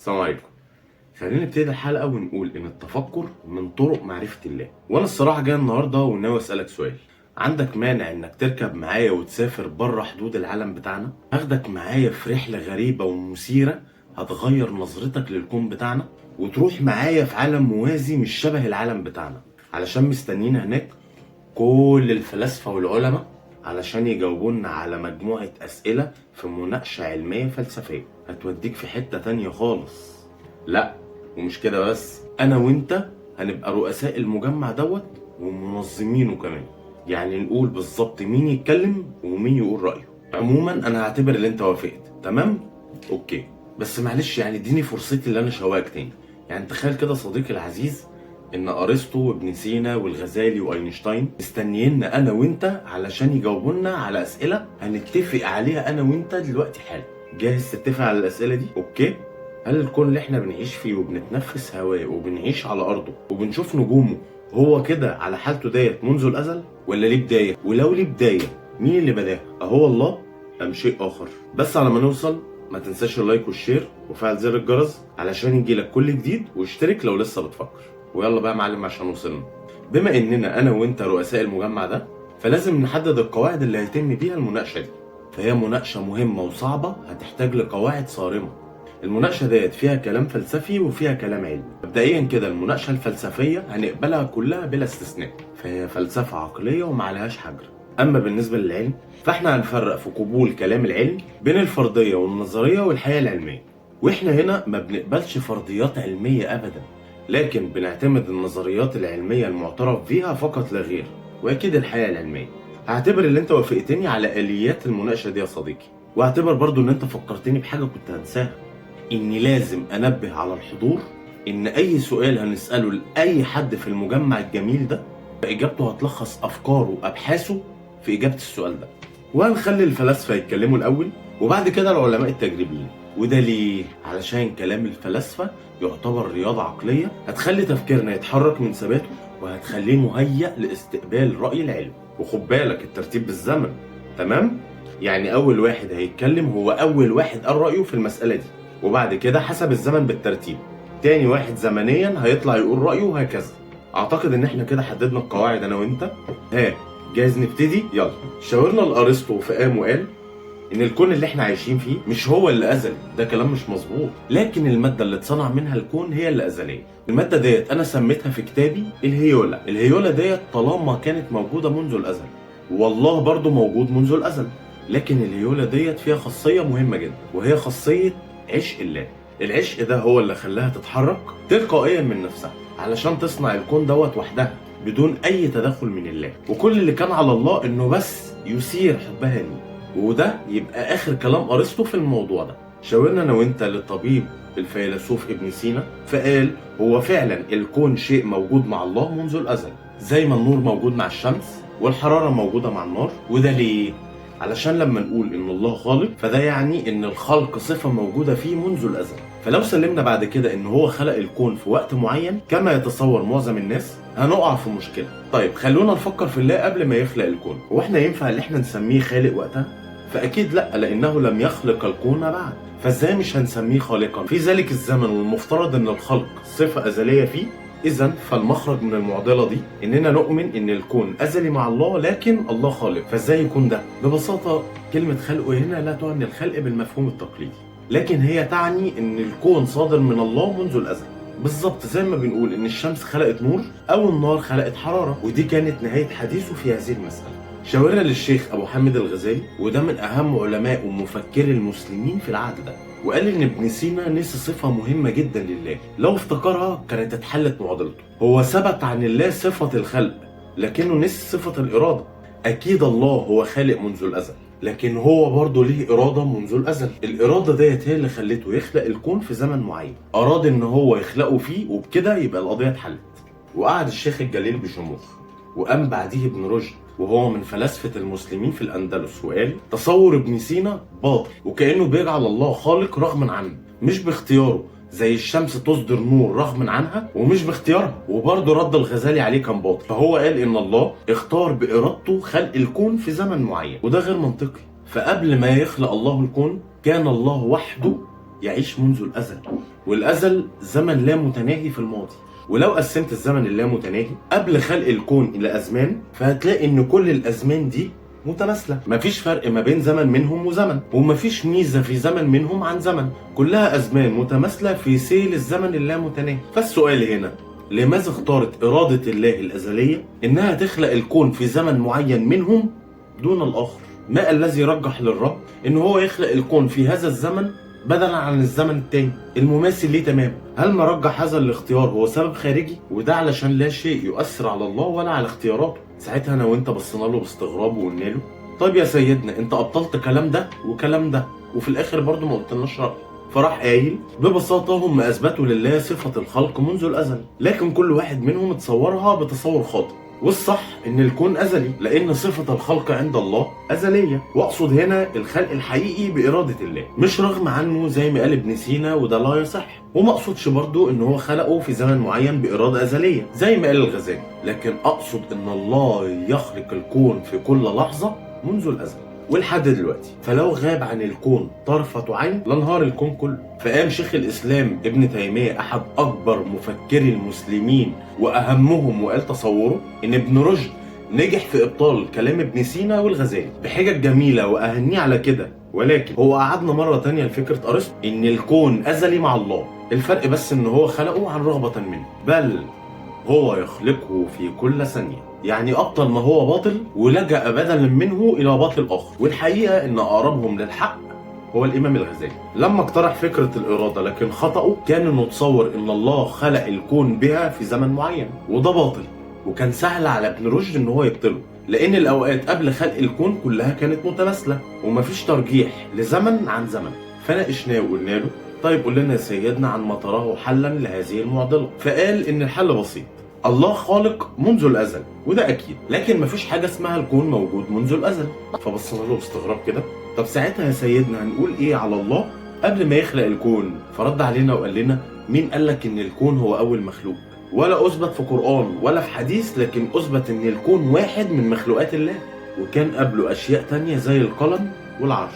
السلام عليكم. خلينا نبتدي الحلقة ونقول إن التفكر من طرق معرفة الله، وأنا الصراحة جاي النهاردة وناوي أسألك سؤال. عندك مانع إنك تركب معايا وتسافر بره حدود العالم بتاعنا؟ هاخدك معايا في رحلة غريبة ومثيرة هتغير نظرتك للكون بتاعنا، وتروح معايا في عالم موازي مش شبه العالم بتاعنا، علشان مستنيين هناك كل الفلاسفة والعلماء علشان يجاوبونا على مجموعة أسئلة في مناقشة علمية فلسفية هتوديك في حتة تانية خالص. لا، ومش كده بس، أنا وإنت هنبقى رؤساء المجمع دوت ومنظمينه كمان، يعني نقول بالظبط مين يتكلم ومين يقول رأيه. عموما أنا هعتبر اللي أنت وافقت، تمام؟ أوكي، بس معلش يعني اديني فرصتي اللي أنا شواك تاني. يعني تخيل كده صديقي العزيز ان ارسطو وابن سينا والغزالي واينشتاين مستنيينا انا وانت علشان يجاوبونا على اسئله هنتفق عليها انا وانت دلوقتي حالا. جاهز تتفق على الاسئله دي؟ اوكي. هل الكون اللي احنا بنعيش فيه وبنتنفس هواه وبنعيش على ارضه وبنشوف نجومه هو كده على حالته ديت منذ الازل، ولا ليه بدايه؟ ولو ليه بدايه مين اللي بداها؟ اهو الله ام شيء اخر؟ بس على ما نوصل ما تنساش اللايك والشير وفعل زر الجرس علشان يجيلك كل جديد، واشترك لو لسه بتفكر. ويلا بقى يا معلم عشان وصلنا. بما اننا انا وانت رؤساء المجمع ده، فلازم نحدد القواعد اللي هيتم بيها المناقشه دي. فهي مناقشه مهمه وصعبه هتحتاج لقواعد صارمه. المناقشه ديت فيها كلام فلسفي وفيها كلام علمي. مبدئيا كده المناقشه الفلسفيه هنقبلها كلها بلا استثناء، فهي فلسفه عقليه ومعلهاش حجر. اما بالنسبه للعلم فاحنا هنفرق في قبول كلام العلم بين الفرضيه والنظريه والحياه العلميه. واحنا هنا ما بنقبلش فرضيات علميه ابدا، لكن بنعتمد النظريات العلمية المعترف بيها فقط لا غير، واكيد الحياة العلمية. هعتبر اللي انت وافقتني على آليات المناقشة دي يا صديقي، واعتبر برضو ان انت فكرتني بحاجة كنت هنساها، اني لازم انبه على الحضور ان اي سؤال هنسأله لأي حد في المجمع الجميل ده فإجابته هتلخص افكاره وابحاثه في اجابة السؤال ده. وهنخلي الفلاسفة يتكلموا الاول وبعد كده العلماء التجريبيين. وده ليه؟ علشان كلام الفلاسفة يعتبر رياضة عقلية هتخلي تفكيرنا يتحرك من ثباته وهتخليه مهيأ لاستقبال رأي العلم. وخد بالك الترتيب بالزمن، تمام؟ يعني أول واحد هيتكلم هو أول واحد قال رأيه في المسألة دي، وبعد كده حسب الزمن بالترتيب تاني واحد زمنيا هيطلع يقول رأيه وهكذا. أعتقد إن إحنا كده حددنا القواعد أنا وإنت. جاهز نبتدي؟ يلا. شاورنا لأرسطو فقام وقال ان الكون اللي احنا عايشين فيه مش هو اللي ازلي، ده كلام مش مظبوط، لكن الماده اللي اتصنع منها الكون هي اللي ازليه. الماده ديت انا سميتها في كتابي الهيولا. الهيولا ديت طالما كانت موجوده منذ الازل، والله برضو موجود منذ الازل، لكن الهيولا ديت فيها خاصيه مهمه جدا، وهي خاصيه عشق الله. العشق ده هو اللي خلاها تتحرك تلقائيا من نفسها علشان تصنع الكون دوت وحدها بدون اي تدخل من الله، وكل اللي كان على الله انه بس يثير حبها ليه. وده يبقى اخر كلام ارسطو في الموضوع ده. شاورنا انا وانت للطبيب الفيلسوف ابن سينا فقال هو فعلا الكون شيء موجود مع الله منذ الازل، زي ما النور موجود مع الشمس والحراره موجوده مع النار. وده ليه؟ علشان لما نقول ان الله خالق فده يعني ان الخلق صفه موجوده فيه منذ الازل. فلو سلمنا بعد كده ان هو خلق الكون في وقت معين كما يتصور معظم الناس هنقع في مشكله. طيب خلونا نفكر في الله قبل ما يخلق الكون. هو احنا ينفع ان احنا نسميه خالق وقتها؟ فاكيد لا، لانه لم يخلق الكون بعد، فازاي مش هنسميه خالقا في ذلك الزمن والمفترض ان الخلق صفه ازليه فيه؟ اذا فالمخرج من المعضله دي اننا نؤمن ان الكون ازلي مع الله لكن الله خالق. فازاي يكون ده؟ ببساطه كلمه خلق هنا لا تعني الخلق بالمفهوم التقليدي، لكن هي تعني ان الكون صادر من الله منذ الازل، بالظبط زي ما بنقول ان الشمس خلقت نور او النار خلقت حراره. ودي كانت نهايه حديثه في هذه المساله. شاورنا للشيخ ابو حامد الغزالي، وده من اهم علماء ومفكري المسلمين في العهد ده، وقال ان ابن سينا نسي صفه مهمه جدا لله، لو افتكرها كانت اتحلت معضلته. هو ثبت عن الله صفه الخلق لكنه نسي صفه الاراده. اكيد الله هو خالق منذ الازل، لكن هو برضه ليه اراده منذ الازل. الاراده ديت هي اللي خلته يخلق الكون في زمن معين اراد ان هو يخلقه فيه، وبكده يبقى القضيه اتحلت. وقعد الشيخ الجليل بشموخ، وقام بعديه ابن رشد وهو من فلاسفة المسلمين في الأندلس وقال تصور ابن سينا باطل، وكأنه بيجعل الله خالق رغما عنه مش باختياره، زي الشمس تصدر نور رغما عنها ومش باختيارها. وبرضه رد الغزالي عليه كان باطل، فهو قال إن الله اختار بإرادته خلق الكون في زمن معين، وده غير منطقي. فقبل ما يخلق الله الكون كان الله وحده يعيش منذ الأزل، والأزل زمن لا متناهي في الماضي. ولو قسمت الزمن اللامتناهي قبل خلق الكون إلى أزمان، فهتلاقي إن كل الأزمان دي متماثلة، مفيش فرق ما بين زمن منهم وزمن، ومفيش ميزة في زمن منهم عن زمن، كلها أزمان متماثلة في سيل الزمن اللامتناهي. فالسؤال هنا، لماذا اختارت إرادة الله الأزلية إنها تخلق الكون في زمن معين منهم دون الآخر؟ ما الذي رجح للرب إن هو يخلق الكون في هذا الزمن بدلا عن الزمن التاني المماثل ليه تمام؟ هل مرجح هذا الاختيار هو سبب خارجي؟ وده علشان لا شيء يؤثر على الله ولا على اختياراته. ساعتها انا وانت بصينا له باستغراب وقلنا له طيب يا سيدنا، انت ابطلت كلام ده وكلام ده وفي الاخر برضه ما قلتلناش رايك. فراح قايل ببساطه هم اثبتوا لله صفه الخلق منذ الازل، لكن كل واحد منهم اتصورها بتصور خاطئ. والصح ان الكون ازلي، لان صفة الخلق عند الله ازلية، واقصد هنا الخلق الحقيقي بارادة الله، مش رغم عنه زي ما قال ابن سينا، وده لا يصح. وما اقصدش برضو ان هو خلقه في زمن معين بارادة ازلية زي ما قال الغزالي، لكن اقصد ان الله يخلق الكون في كل لحظة منذ الازل ولحد دلوقتي. فلو غاب عن الكون طرفة عين لانهار الكون كله. فقام شيخ الاسلام ابن تيمية احد اكبر مفكري المسلمين واهمهم، وقال تصوره ان ابن رشد نجح في ابطال كلام ابن سينا والغزالي بحجج جميلة واهنيه على كده، ولكن هو قعدنا مرة تانية لفكرة ارسطو ان الكون ازلي مع الله، الفرق بس ان هو خلقه عن رغبة منه، بل هو يخلقه في كل ثانية. يعني أبطل ما هو باطل ولجأ بدلا منه إلى باطل آخر. والحقيقة إن أقربهم للحق هو الإمام الغزالي لما اقترح فكرة الإرادة، لكن خطأه كان إنه تصور إن الله خلق الكون بها في زمن معين، وده باطل، وكان سهل على ابن رشد إن هو يبطله، لأن الأوقات قبل خلق الكون كلها كانت متماثلة ومفيش ترجيح لزمن عن زمن. فناقشناه وقلنا له طيب قول لنا يا سيدنا عن ما تراه حلا لهذه المعضلة. فقال إن الحل بسيط، الله خالق منذ الازل وده اكيد، لكن مفيش حاجه اسمها الكون موجود منذ الازل. فبصنا له باستغراب كده، طب ساعتها يا سيدنا هنقول ايه على الله قبل ما يخلق الكون؟ فرد علينا وقال لنا مين قالك ان الكون هو اول مخلوق؟ ولا اثبت في قرآن ولا في حديث، لكن اثبت ان الكون واحد من مخلوقات الله، وكان قبله اشياء تانية زي القلم والعرش.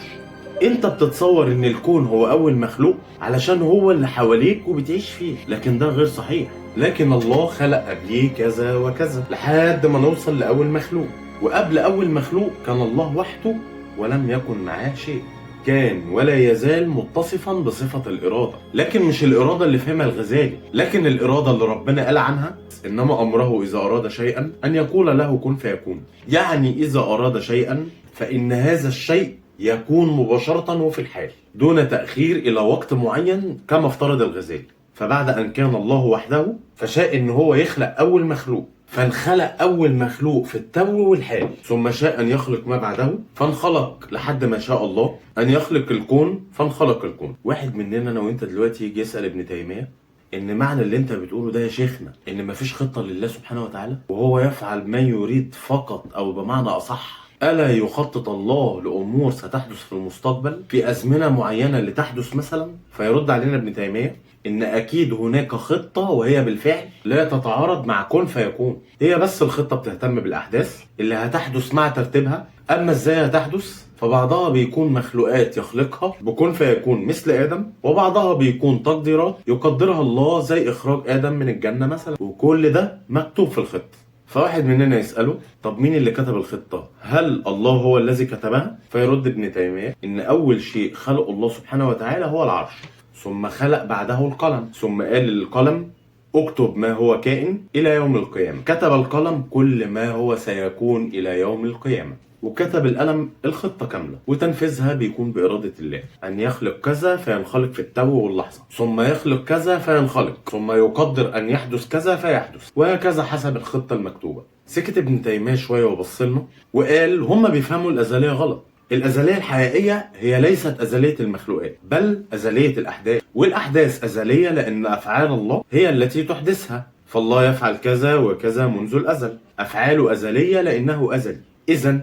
انت بتتصور ان الكون هو اول مخلوق علشان هو اللي حواليك وبتعيش فيه، لكن ده غير صحيح. لكن الله خلق قبليه كذا وكذا لحد ما نوصل لأول مخلوق، وقبل أول مخلوق كان الله وحده ولم يكن معاه شيء، كان ولا يزال متصفا بصفة الإرادة، لكن مش الإرادة اللي فهمها الغزالي، لكن الإرادة اللي ربنا قال عنها إنما أمره إذا أراد شيئا أن يقول له كن فيكون. يعني إذا أراد شيئا فإن هذا الشيء يكون مباشرة وفي الحال دون تأخير إلى وقت معين كما افترض الغزالي. فبعد أن كان الله وحده فشاء إن هو يخلق أول مخلوق، فانخلق أول مخلوق في التو والحال، ثم شاء أن يخلق ما بعده فانخلق لحد ما شاء الله أن يخلق الكون فانخلق الكون. واحد مننا أنا وإنت دلوقتي يجي يسأل ابن تيمية إن معنى اللي أنت بتقوله ده يا شيخنا إن مفيش خطة لله سبحانه وتعالى وهو يفعل ما يريد فقط، أو بمعنى أصح ألا يخطط الله لأمور ستحدث في المستقبل في أزمنة معينة لتحدث مثلا؟ فيرد علينا ابن تيمية إن أكيد هناك خطة وهي بالفعل لا تتعارض مع كن فيكون، هي بس الخطة بتهتم بالأحداث اللي هتحدث مع ترتيبها، أما إزاي هتحدث فبعضها بيكون مخلوقات يخلقها بكن فيكون مثل آدم، وبعضها بيكون تقديرات يقدرها الله زي إخراج آدم من الجنة مثلا، وكل ده مكتوب في الخطة. فواحد مننا يسأله طب مين اللي كتب الخطة؟ هل الله هو الذي كتبها؟ فيرد ابن تيمية إن أول شيء خلق الله سبحانه وتعالى هو العرش، ثم خلق بعده القلم، ثم قال للقلم اكتب ما هو كائن إلى يوم القيامة، كتب القلم كل ما هو سيكون إلى يوم القيامة، وكتب القلم الخطة كاملة، وتنفيذها بيكون بإرادة الله، أن يخلق كذا فينخلق في التو واللحظة، ثم يخلق كذا فينخلق، ثم يقدر أن يحدث كذا فيحدث، وهكذا حسب الخطة المكتوبة. سكت ابن تيمية شوية وبصلنا وقال هم بيفهموا الأزلية غلط. الأزلية الحقيقية هي ليست أزلية المخلوقات بل أزلية الأحداث، والأحداث أزلية لأن أفعال الله هي التي تحدثها، فالله يفعل كذا وكذا منذ الأزل، أفعاله أزلية لأنه أزلي. إذن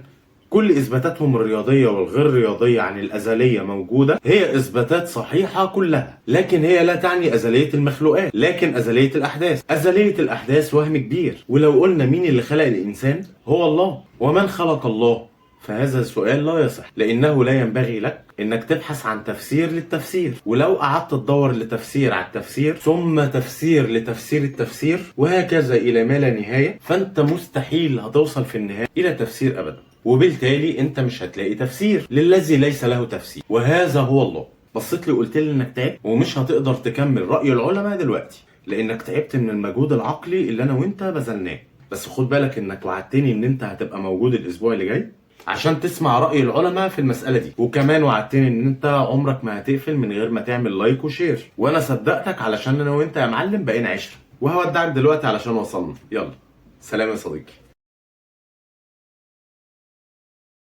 كل إثباتاتهم الرياضية والغير رياضية عن الأزلية موجودة، هي إثباتات صحيحة كلها، لكن هي لا تعني أزلية المخلوقات، لكن أزلية الأحداث. أزلية الأحداث وهم كبير، ولو قلنا مين اللي خلق الإنسان هو الله، ومن خلق الله فهذا السؤال لا يصح، لأنه لا ينبغي لك إنك تبحث عن تفسير للتفسير. ولو قعدت تدور لتفسير على التفسير ثم تفسير لتفسير التفسير وهكذا إلى ما لا نهاية، فأنت مستحيل هتوصل في النهاية إلى تفسير أبدا، وبالتالي أنت مش هتلاقي تفسير للذي ليس له تفسير، وهذا هو الله. بصيت لي قلت لي إنك تعبت ومش هتقدر تكمل رأي العلماء دلوقتي لأنك تعبت من المجهود العقلي اللي أنا وأنت بذلناه. بس خد بالك إنك وعدتني إن أنت هتبقى موجود الأسبوع اللي جاي عشان تسمع رأي العلماء في المسألة دي، وكمان وعدتني ان انت عمرك ما هتقفل من غير ما تعمل لايك وشير، وانا صدقتك علشان انا وانت يا معلم بقينا عشرة. وهودعك دلوقتي علشان وصلنا. يلا سلام يا صديقي.